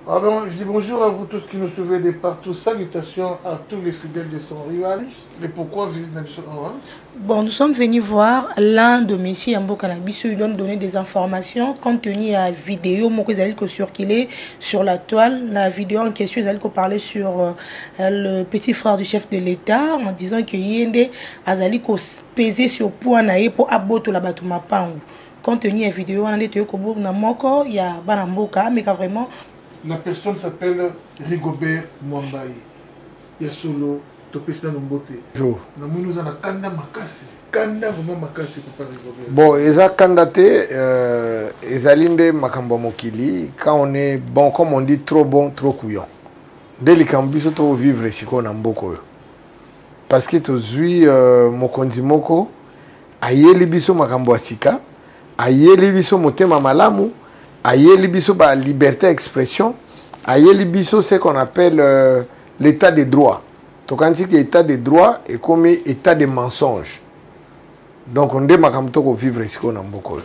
Alors, je dis bonjour à vous tous qui nous suivez de partout. Salutations à tous les fidèles de son rival. Et pourquoi visite Bon, nous sommes venus voir l'un de messieurs Yambo Cannabis. Il donne donner des informations compte tenu à la vidéo qui circulé sur la toile. La vidéo en question, ils allaient parler sur le petit frère du chef de l'État en disant que Yende Azali ko peser sur point pour aboto la batuma pangu. Compte tenu à la vidéo, on a dit que il y a Banamboka, mais vraiment. La personne s'appelle Rigobert Mwambaye. Il y a solo, Topesna Nombote. Jour. Nous avons Kanda Makasi. Kanda vraiment Makasi, Papa Rigobert. Bon, Eza Kandate, Ezalinde Makambo Mokili, quand on est bon, comme on dit, trop bon, trop couillon. Dès les cambiso, trop vivre ici qu'on a beaucoup. Parce que tu zui Mokonzi Moko, Ayeli Biso Makambo Asika, Ayeli Biso Motema Malamu, Ayeli Biso ba liberté d'expression, Ayeli Biso c'est qu'on appelle l'état de droit. Donc quand il y a état de droit et comme état de mensonge. Donc on déma comme to vivre ici qu'on a beaucoup.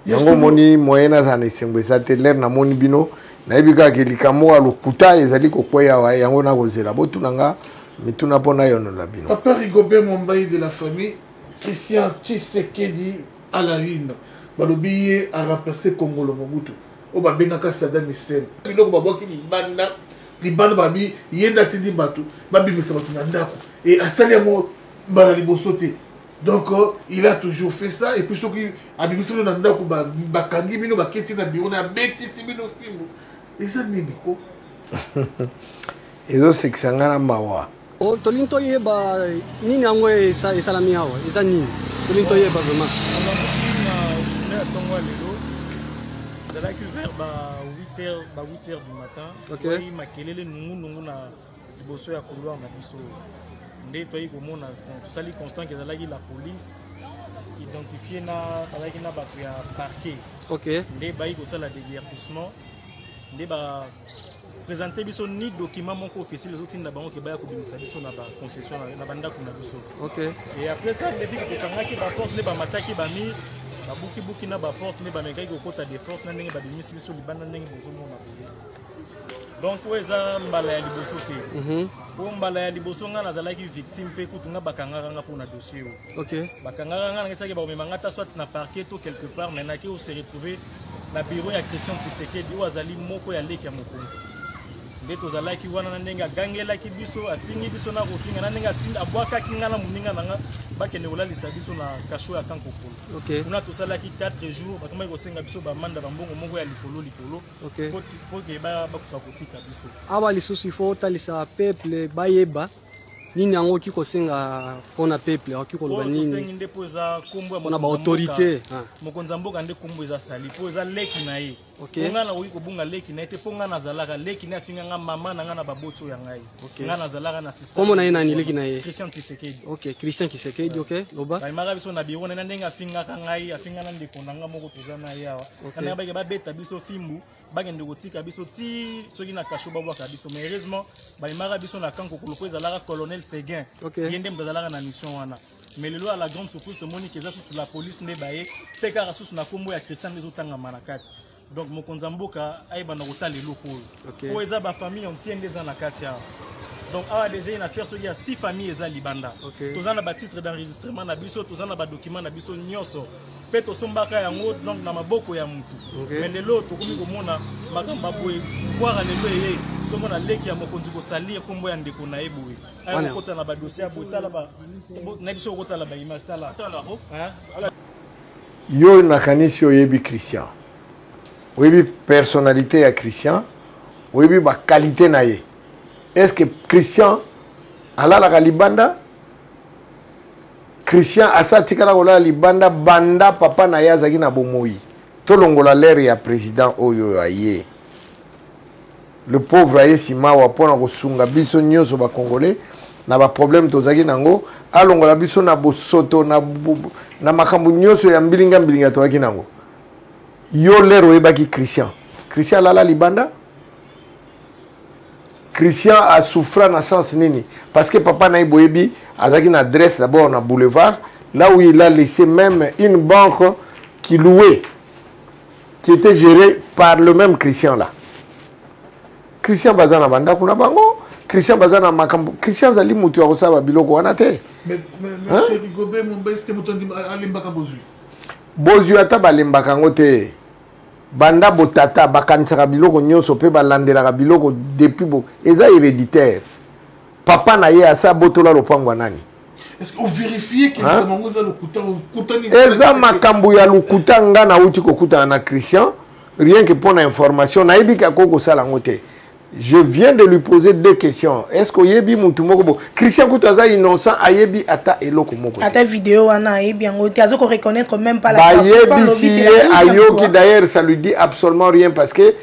Yango moni moyena zane sembe sate l'air na moni bino na ibika ke likamo alukuta ezali ko kwaya wa yango na kozela botunanga mituna pona yono la bino. Papa Rigobert Mwambaye de la famille Christian Tshisekedi à la une. Balobiye a remplacé Congo le Mobutu. Oba benaka Saddam Hussein. Biloko baboki libanda babi yenda tindi batu babi misabatu na ndako et asali mo bana liboso te. Donc il a toujours fait ça et puis ce qui a bimisolo na ndako ba kangi bino ba keti na bureau na beti bino fimbo. Et ça nini ko? Ezo seksangana mawa. Oh tolinto yeba nini yango esalami hawa eza nini tolinto yeba vraiment vers 8h du matin. Okay. Makelele nungu na liboso ya couloir na biso. Nde toyi komona sali constant que zalaki la police identifié na balaki na bato ya parquet. OK. Nde bayi ko sala déguerpissement. Nde ba présenter biso ni document moko officiel les autres na bango ke baya ko bimisa biso na ba concession na banda kuna biso. OK. Et après ça depuis que tokangaki ba porte ne ba mataki ba mi babuki na ba porte ne ba mekai ko kota de force na ndenge ba bimisi biso libanda ndenge bozo mona. Donc weza mbala ya liboso te. Pour mbala ya liboso nga nazalaki victime pe kutunga bakangaka nga pour na dossier. OK. Bakangaka nga ngesaki ba memanga ta soit na parquet to quelque part mais na ki on s'est retrouvé na bureau ya Christian Tshisekedi ou azali moko ya leki ya mokonzi. Nde tozalaki wana na ndenge agangelaki biso afingi biso na kofinga na ndenge atinda abwakaki nga na moninga nanga bakende kolalisa biso na kasho ya kankokolo. OK. Kuna tosalaki 4 jours bakomaki kosenga biso bamanda bambongo moko ya likolo. OK. Po ke bakuka kotika biso. Awa lisusu ifo otalisa peuple bayeba nini yango ki kosenga pona peuple oki koloba nini kosengi nde po eza kombo ya pona ba autorité mokonza mboka nde kombo eza sali po eza leki na ye. OK. Nga na oyi kobunga leki na ye te po nga nazalaka leki na afinga nga mama na nga na babotso ya ngai. Nga nazalaka na système. Komo na ye nani leki na ye? Christian Tshisekedi. OK, Christian Tshisekedi. OK, loba baimaka biso na biro na ndenge afinga ka ngai afinga na ndeko na nga moko toza na ye awa na nga babeta biso fimbu bagende kotika biso ti soki na kasho babwaka biso mais heureusement baimaka biso na kanko koloko ezalaka colonel Seguin. Yende mdazalaka na mission wana mais lelo à la grande surprise de Monique eza sous la police ne baye te kaka sous na kombo ya Christian ezotanga manakati. Donc mokonza mboka ayeba na kotala eloko oyo po eza ba famille entière ndeza na kati awa. Donc awa déjà une affaire soki ya 6 familles eza libanda. Tozana ba titre d'enregistrement na biso tozana ba document na biso nyonso pe tosombaka yango donc na maboko ya mutu. Mais lelo tokomi komona makamba boye voir lelo ye tomona leki ya mokonzi ko salir kombo ya ndeko na eboye. Ayo kota na ba dossier boye tala ba na biso kota la ba image tala. Yo nakanisi oyebi Christian. Oyebi personnalité ya Christian. Oyebi ba qualité na ye. Est-ce que Christian alalaka libanda? Christian asatikala kola libanda banda papa na yazaki na bomoi. Tolongola l'air ya président oyo aye. Le pauvre aye simawa pona kosunga biso nyoso ba congolais na ba problème tozaki nango alongola biso na bosoto na makambu nyoso ya mbilinga toaki nango. Yo lero ebaki Christian. Christian lala libanda? Christian a souffert dans le sens nini parce que papa na boyebi azaki une adresse d'abord na boulevard là où il a laissé même une banque qui louait qui était gérée par le même Christian là. Christian bazana banda kuna bango Christian bazana makambo Christian zali mutu ya kosaba biloko wana te mais monsieur Rigobert Mombes te mutondi alimbaka bozui bozui ata balembaka ngo te banda botata bakanisaka biloko nyonso pe balandelaka biloko depuis bo eza héréditaire papa na ye asa botola lopango nani est-ce que vous vérifiez que bango za lokuta kutani eza makambo ya lokuta nga na uti kokutana na Christian rien que pour l'information nayebi ka koko sala ngo te. Je viens de lui poser 2 questions. Est-ce que yebi mutu moko bo Christian Koutaza innocent ayebi ata eloko moko. Ata vidéo wana ayebi ngo te azo ko reconnaître même pas la personne. Ayoki d'ailleurs ça lui dit absolument rien parce que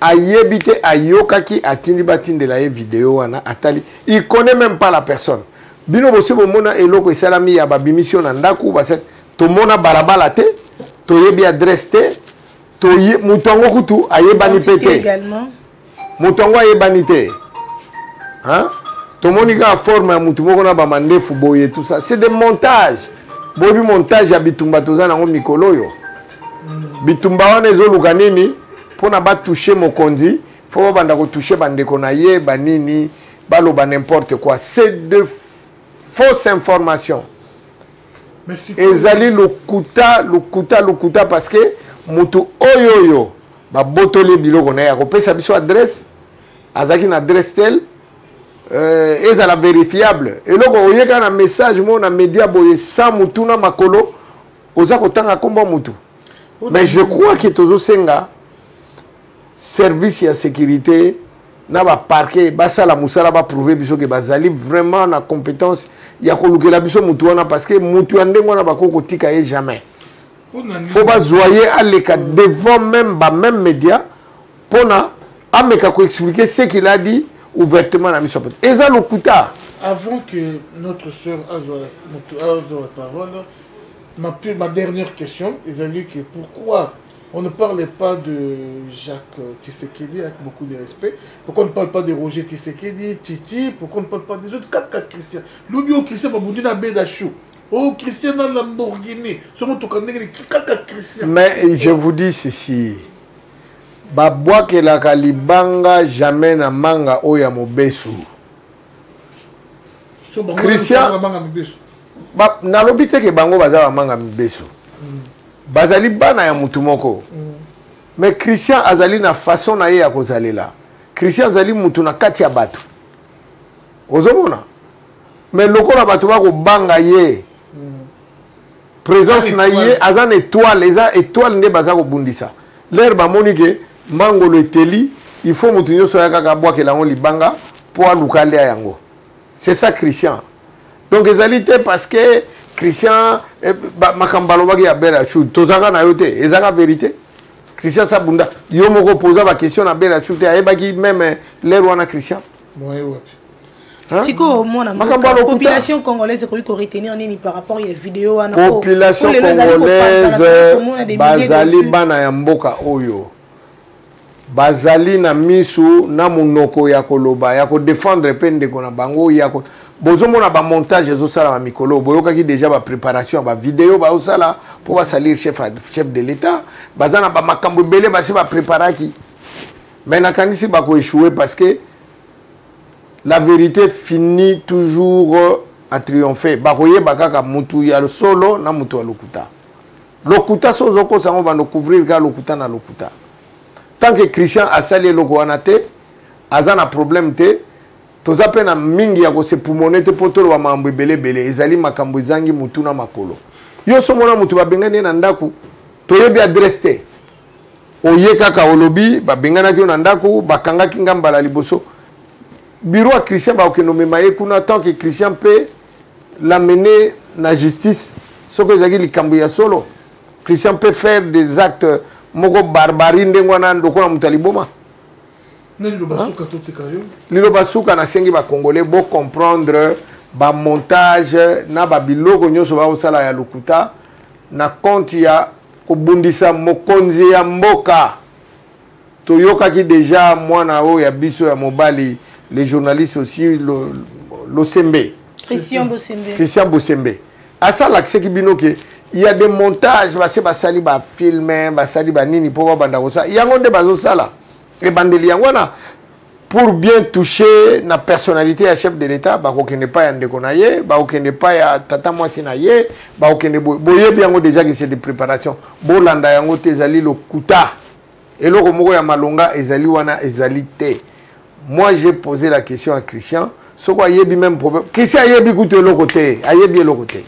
ayebi te ayoka ki atindi batinde la vidéo wana atali. Il connaît même pas la personne. Bino bosse bomona eloko esalami ya babimission na ndaku base to mona barabala te to yebi adresse te to mutongo kutu ayebani pete. Également. Mutongo ayebani te. Hein? To monika forme ya mutu moko na ba mandefu boye tout ça. C'est des montages. Bobi montage ya bitumba toza na ngo mikolo yo. Bitumba wana ezoluka nini pona ba toucher mokonzi, faut banda ko toucher bandeko na ye banini baloba n'importe quoi. C'est de fausses informations. Ezali lokuta parce que mutu oyoyo ba botole biloko na ya ko pesa biso adresse azaki na adresse tel ezala vérifiable eloko oyeka na message mo na média boye sans mutu na makolo oza kotanga komba mutu mais je crois que tozo senga service ya sécurité na ba parquet basala musala ba prouver biso que bazali vraiment na compétence ya kolukela biso mutu wana parce que mutu andengo na bakoko tika ye jamais. Faut pas zoyer à l'écart devant même média pour expliquer ce qu'il a dit ouvertement à Mission. Et ça le coûta. Avant que notre soeur a la parole, ma dernière question est que pourquoi on ne parlait pas de Jacques Tshisekedi avec beaucoup de respect? Pourquoi on ne parle pas de Roger Tshisekedi, Titi? Pourquoi on ne parle pas des autres 4 Christians? L'objet Christian Baboudina Bédachou. Oh, Christian dans Lamborghini. Mais je vous dis ceci. Babwa ke la kalibanga jamais na manga oya mobesu. Christian nalobi te ke bango baza manga mobesu. Bazali bana ya mutu moko. Mais Christian azali na façon na ye ya kozalela. Christian azali mutu na kati ya batu. Ozomona. Mais lokola batu bako banga ye. Présence na ye azan étoile étoile nde baza ko bundisa. L'air ba monike mango le teli il faut mutu nyoso ya kaka bwa ke lango libanga pour alukale yango. C'est ça Christian. Donc ezalité parce que Christian makambalo baki ya bela chou tozanga na yote ezanga vérité. Christian Sabunda yo moko posa ba question na bela chou te ayebaki même l'air wana Christian. Ouais. Siko mona population congolaise ko retenir nini par rapport à vidéo wana population congolaise bazali bana ya mboka oyo bazali na misu na munoko ya koloba ya ko défendre pende kona bango ya ko bozomona ba montage zo sala ba mikolo boyoka ki déjà ba préparation ba vidéo ba osala pour ba salir chef de l'état bazana ba makambo belé ba si ba préparaki mais na kanisi ba ko échouer parce que la vérité finit toujours à triompher. Bakoye bakaka mutu ya le solo na mutu ya lokuta. Lokuta sozoko sango bando couvrir ka lokuta na lokuta. Tant que Christian a sali loko wana te, azana problème te, toza pe na mingi ya ko se pulmonete potolo wa mambo belé ezali makambo zangi mutu na makolo. Yo somona mutu babengani na ndaku, toyebi adresse te. Oye kaka olobi babengana ki na ndaku, bakanga ki ngambala liboso. Bureau à Christian ba okenome maye kuna tant que Christian peut l'amener la justice ce que zaki likambo ya solo Christian peut faire des actes moko barbarie ndengwana ndoko na mutaliboma lilo basuka na sengi ba congolais bo comprendre ba montage na ba biloko nyoso ba osala ya lokuta na compte ya kobundisa mokonzi ya mboka toyoka ki déjà mwana o ya biso ya mobali. Les journalistes aussi, l'Osembe. Christian Bosembe. À ça, l'accès qui binoke, il y a des montages, bah sali ba filmer, bah sali ba nini pour banda ça. Il y a un des bazos ça là. Et bandeli yangwana pour bien toucher la personnalité à chef de l'État, bah qu'on n'est pas yande konaye, bah qu'on n'est pas ya tata moi sinaye, bah qu'on est boye bien déjà que c'est des préparations. Bolanda yango tezali le kuta. Et le moko ya malonga ezali wana ezali te. Moi j'ai posé la question à Christian, ce quoi yebi même problème. Christian yebi kuto le côté, ayebi le côté.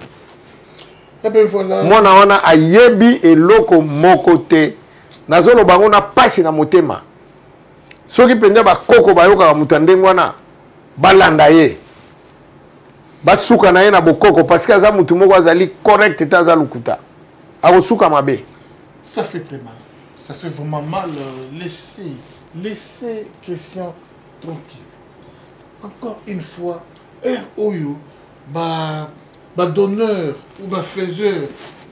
Et bien voilà. Moi na wana ayebi et loko moko te. Nazolo bango na pasi na motema. Soki penda ba koko bayoka mutandengwa na balanda ye basuka na ye na bokoko parce que aza mutu moko azali correct eta aza lukuta akosuka mabe. Ça fait très mal, ça fait vraiment mal. Laissez Christian tranquille. Encore une fois, oyo ba donneur ou ba faiseur,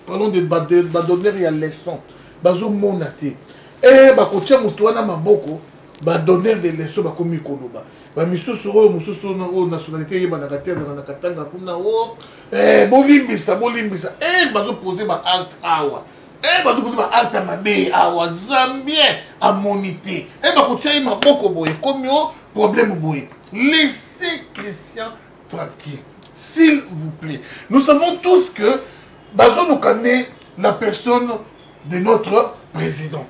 parlons de ba donneur ya leçon bazo monate ba kotia mutu wana maboko ba donner des leçons ba komi koloba ba misusu o nationalité yeba na katanga na katanga kuna o bolimbisa bazo poser ba acte awa bazo poser ba acte mabe awa zambien a monité ba kotia maboko boye komi o problème boye. Laissez Christian tranquille s'il vous plaît. Nous savons tous que bazo nous connaît la personne de notre président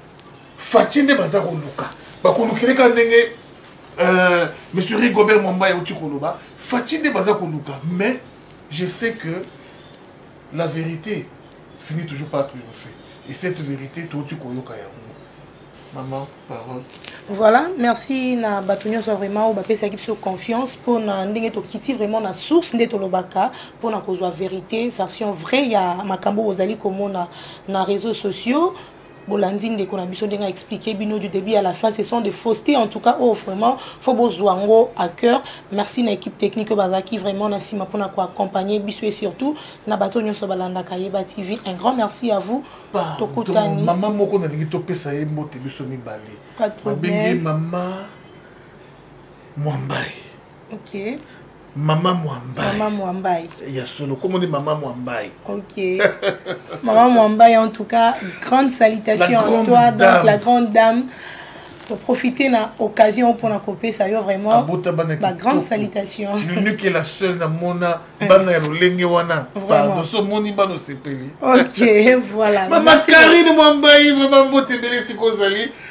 Fatine Bazaro Luka. Monsieur Rigobert Mwamba et Otikoloba, Fatine Bazaro Luka. Mais je sais que la vérité finit toujours par triompher. Et cette vérité, tout tu connais. Maman, parole. Voilà, merci na batonyo so vraiment ou bapesa équipe sur confiance pour na ndenge to kiti vraiment na source ndeto lobaka pour na kozwa vérité version vraie ya makambo ozali komona na réseaux sociaux. Bolandine de Konabiso a expliqué bino du début à la fin, ce sont des faussetés en tout cas. Oh vraiment, faut besoin à cœur. Merci à l'équipe technique Bazaki vraiment Nassima pour nous accompagner biso et surtout na bato nyonso balanda Kayeba TV. Un grand merci à vous. Tokutani. Maman moko na lingi topesa ye mbote biso mibale. Pas de problème. Maman Mwambai. OK. Maman Mwambai. Maman Mwambai. Il y a solo. Comment on dit Maman Mwambai? OK. Maman Mwambai, en tout cas, grande salutation à toi, donc la grande dame. Pour profiter de l'occasion pour nous couper, ça y est vraiment. Ma grande salutation. Nous qui est la seule dans mon Vraiment. Ok, voilà. Maman Karine Mwambai, vraiment beau te belle si kozali.